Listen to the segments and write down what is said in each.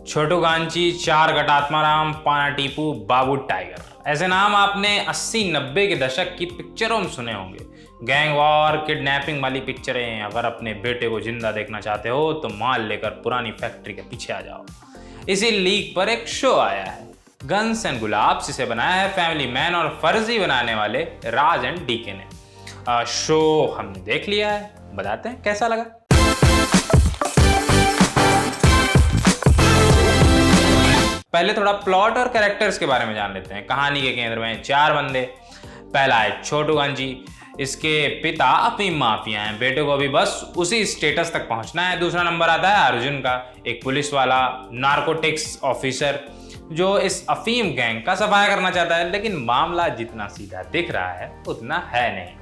छोटू गांची, चार गटात्माराम, पाना टीपू, बाबू टाइगर, ऐसे नाम आपने 80-90 के दशक की पिक्चरों में सुने होंगे। गैंग वॉर, किडनैपिंग वाली पिक्चरें। अगर अपने बेटे को जिंदा देखना चाहते हो तो माल लेकर पुरानी फैक्ट्री के पीछे आ जाओ। इसी लीक पर एक शो आया है, गन्स एंड गुलाब्स। इसे बनाया है फैमिली मैन और फर्जी बनाने वाले राज एंड डीके ने। शो हमने देख लिया है, बताते हैं कैसा लगा। पहले थोड़ा प्लॉट और कैरेक्टर्स के बारे में जान लेते हैं। कहानी के केंद्र में 4 बंदे। पहला है छोटू गांची। इसके पिता अफीम माफिया हैं, बेटे को भी बस उसी स्टेटस तक पहुंचना है। दूसरा नंबर आता है अर्जुन का, एक पुलिस वाला नार्कोटिक्स ऑफिसर जो इस अफीम गैंग का सफाया करना चाहता है, लेकिन मामला जितना सीधा दिख रहा है उतना है नहीं।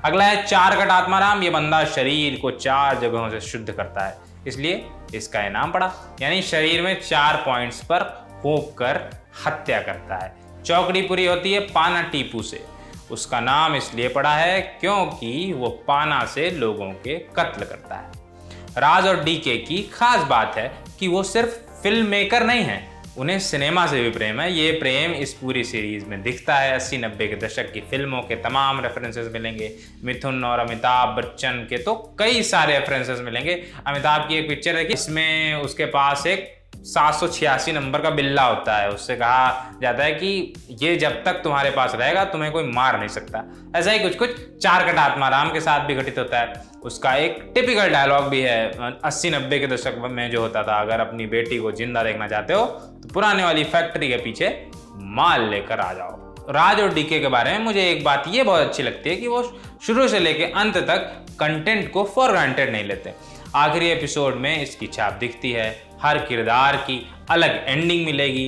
अगला है चार कट आत्माराम। ये बंदा शरीर को 4 जगहों से शुद्ध करता है, इसलिए इसका इनाम पड़ा, यानी शरीर में 4 पॉइंट्स पर फूंक कर हत्या करता है। चौकड़ी पूरी होती है पाना टीपू से। उसका नाम इसलिए पड़ा है क्योंकि वो पाना से लोगों के कत्ल करता है। राज और डीके की खास बात है कि वो सिर्फ फिल्म मेकर नहीं है, उन्हें सिनेमा से भी प्रेम है। ये प्रेम इस पूरी सीरीज में दिखता है। 80-90 के दशक की फिल्मों के तमाम रेफरेंसेस मिलेंगे। मिथुन और अमिताभ बच्चन के तो कई सारे रेफरेंसेस मिलेंगे। अमिताभ की एक पिक्चर है कि इसमें उसके पास एक 786 नंबर का बिल्ला होता है। उससे कहा जाता है कि ये जब तक तुम्हारे पास रहेगा तुम्हें कोई मार नहीं सकता। ऐसा ही कुछ चार कट आत्माराम के साथ भी घटित होता है। उसका एक टिपिकल डायलॉग भी है 80-90 के दशक में जो होता था, अगर अपनी बेटी को जिंदा देखना चाहते हो तो पुराने वाली फैक्ट्री के पीछे माल लेकर आ जाओ। राज और डीके के बारे में मुझे एक बात ये बहुत अच्छी लगती है कि वो शुरू से लेके अंत तक कंटेंट को फॉर ग्रांटेड नहीं लेते। आखिरी एपिसोड में इसकी छाप दिखती है। हर किरदार की अलग एंडिंग मिलेगी।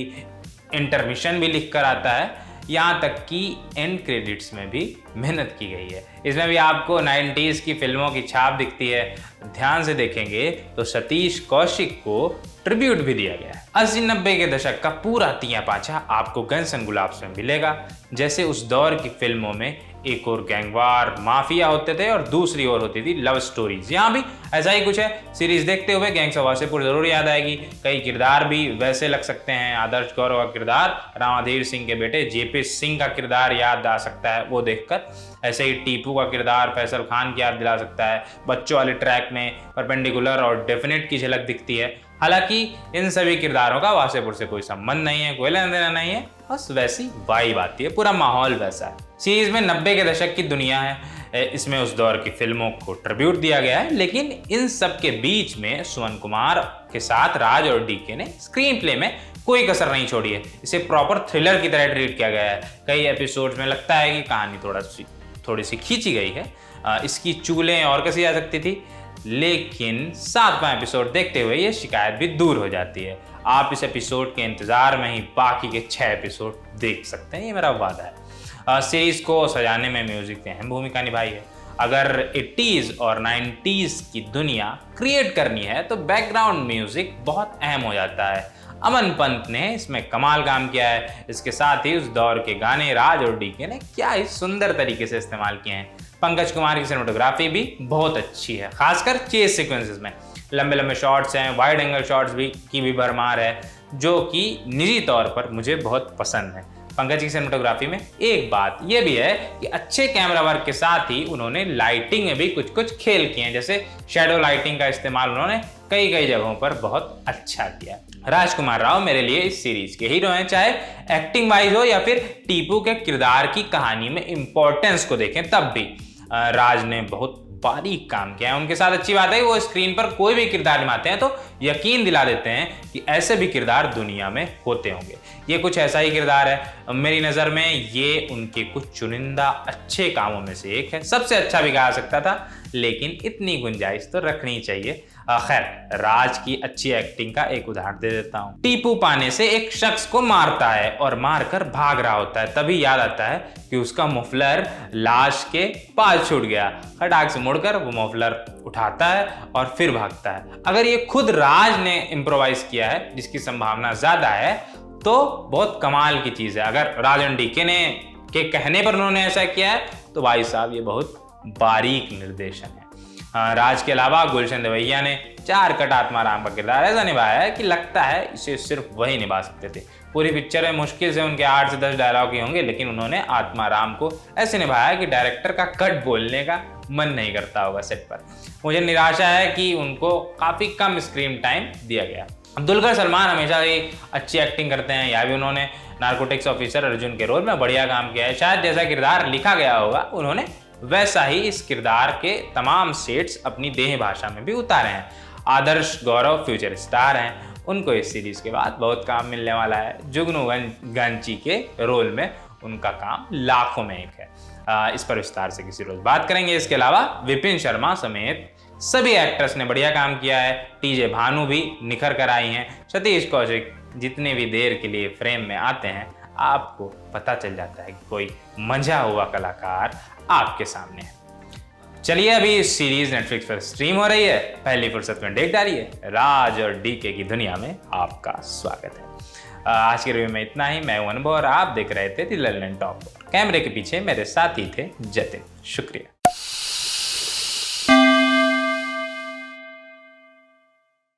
इंटरमिशन भी लिख कर आता है, यहाँ तक कि एंड क्रेडिट्स में भी मेहनत की गई है। इसमें भी आपको 90s की फिल्मों की छाप दिखती है। ध्यान से देखेंगे तो सतीश कौशिक को ट्रिब्यूट भी दिया गया है। 80-90 के दशक का पूरा तिया पाछा आपको गन्स एंड गुलाब्स में मिलेगा। जैसे उस दौर की फिल्मों में एक और गैंगवार माफिया होते थे और दूसरी ओर होती थी लव स्टोरीज, यहाँ भी ऐसा ही कुछ है। सीरीज देखते हुए गैंग्स ऑफ वासेपुर जरूर याद आएगी। कई किरदार भी वैसे लग सकते हैं। आदर्श गौरव का किरदार, रामाधीर सिंह के बेटे जेपी सिंह का किरदार याद आ सकता है वो देखकर। ऐसे ही टीपू का किरदार फैसल खान की याद दिला सकता है। बच्चों वाले ट्रैक में परपेंडिकुलर और डेफिनेट की झलक दिखती है। हालांकि इन सभी किरदारों का वासेपुर से कोई संबंध नहीं है, कोई लेना देना नहीं है, बस वैसी वाइब आती है, पूरा माहौल वैसा है। सीरीज में 90 के दशक की दुनिया है। इसमें उस दौर की फिल्मों को ट्रिब्यूट दिया गया है, लेकिन इन सब के बीच में सुमन कुमार के साथ राज और डीके ने स्क्रीन प्ले में कोई कसर नहीं छोड़ी है। इसे प्रॉपर थ्रिलर की तरह ट्रीट किया गया है। कई एपिसोड्स में लगता है कि कहानी थोड़ी सी खींची गई है, इसकी चूलें और कसी जा सकती थी, लेकिन 7वां एपिसोड देखते हुए ये शिकायत भी दूर हो जाती है। आप इस एपिसोड के इंतजार में ही बाकी के 6 एपिसोड देख सकते हैं, ये मेरा वादा है। सीरीज को सजाने में म्यूजिक ने अहम भूमिका निभाई है। अगर 80s और 90s की दुनिया क्रिएट करनी है तो बैकग्राउंड म्यूजिक बहुत अहम हो जाता है। अमन पंत ने इसमें कमाल काम किया है। इसके साथ ही उस दौर के गाने राज और डीके ने क्या ही सुंदर तरीके से इस्तेमाल किए हैं। पंकज कुमार की सिनेमेटोग्राफी भी बहुत अच्छी है, खासकर चेस सीक्वेंसेस में। लंबे लंबे शॉट्स हैं, वाइड एंगल शॉट्स की भी भरमार है, जो कि निजी तौर पर मुझे बहुत पसंद है। पंकज की सिनेमेटोग्राफी में एक बात यह भी है कि अच्छे कैमरा वर्क के साथ ही उन्होंने लाइटिंग में भी कुछ खेल किए हैं। जैसे शैडो लाइटिंग का इस्तेमाल उन्होंने कई जगहों पर बहुत अच्छा किया। राजकुमार राव मेरे लिए इस सीरीज के हीरो हैं, चाहे एक्टिंग वाइज हो या फिर टीपू के किरदार की कहानी में इंपॉर्टेंस को देखें तब भी राज ने बहुत बारीक काम किया है। उनके साथ अच्छी बात है कि वो स्क्रीन पर कोई भी किरदार निभाते हैं तो यकीन दिला देते हैं कि ऐसे भी किरदार दुनिया में होते होंगे। ये कुछ ऐसा ही किरदार है। मेरी नज़र में ये उनके कुछ चुनिंदा अच्छे कामों में से एक है। सबसे अच्छा भी कहा सकता था, लेकिन इतनी गुंजाइश तो रखनी चाहिए। खैर, राज की अच्छी एक्टिंग का एक उदाहरण दे देता हूँ। टीपू पाने से एक शख्स को मारता है और मारकर भाग रहा होता है, तभी याद आता है कि उसका मफलर लाश के पास छूट गया। खटाक से मुड़कर वो मफलर उठाता है और फिर भागता है। अगर ये खुद राज ने इम्प्रोवाइज किया है, जिसकी संभावना ज्यादा है, तो बहुत कमाल की चीज है। अगर राज एंड डीके के कहने पर उन्होंने ऐसा किया है तो भाई साहब ये बहुत बारीक निर्देशन है। राज के अलावा गुलशन दवैया ने 4 कट आत्माराम का किरदार ऐसा निभाया है कि लगता है इसे सिर्फ वही निभा सकते थे। पूरी पिक्चर में मुश्किल से उनके 8 से 10 डायलॉग ही होंगे, लेकिन उन्होंने आत्माराम को ऐसे निभाया कि डायरेक्टर का कट बोलने का मन नहीं करता होगा सेट पर। मुझे निराशा है कि उनको काफ़ी कम स्क्रीन टाइम दिया गया। दुलकर सलमान हमेशा ही अच्छी एक्टिंग करते हैं, यहाँ भी उन्होंने नार्कोटिक्स ऑफिसर अर्जुन के रोल में बढ़िया काम किया है। शायद जैसा किरदार लिखा गया होगा उन्होंने वैसा ही इस किरदार के तमाम सेट्स अपनी देह भाषा में भी उतारे हैं। आदर्श गौरव फ्यूचर स्टार हैं, उनको इस सीरीज के बाद बहुत काम मिलने वाला है। जुगनू गांची के रोल में उनका काम लाखों में एक है। इस पर विस्तार से किसी रोज बात करेंगे। इसके अलावा विपिन शर्मा समेत सभी एक्टर्स ने बढ़िया काम किया है। टीजे भानु भी निखर कर आई हैं। सतीश कौशिक जितने भी देर के लिए फ्रेम में आते हैं आपको पता चल जाता है कि कोई मंझा हुआ कलाकार आपके सामने है। चलिए, अभी इस सीरीज नेटफ्लिक्स पर स्ट्रीम हो रही है, पहली फुर्सत में देख डालिए। राज और डीके की दुनिया में आपका स्वागत है। आज के रिव्यू में इतना ही। मैं हूं अनुभव और आप देख रहे थे द लल्लन टॉप। कैमरे के पीछे मेरे साथी थे जतिन। शुक्रिया।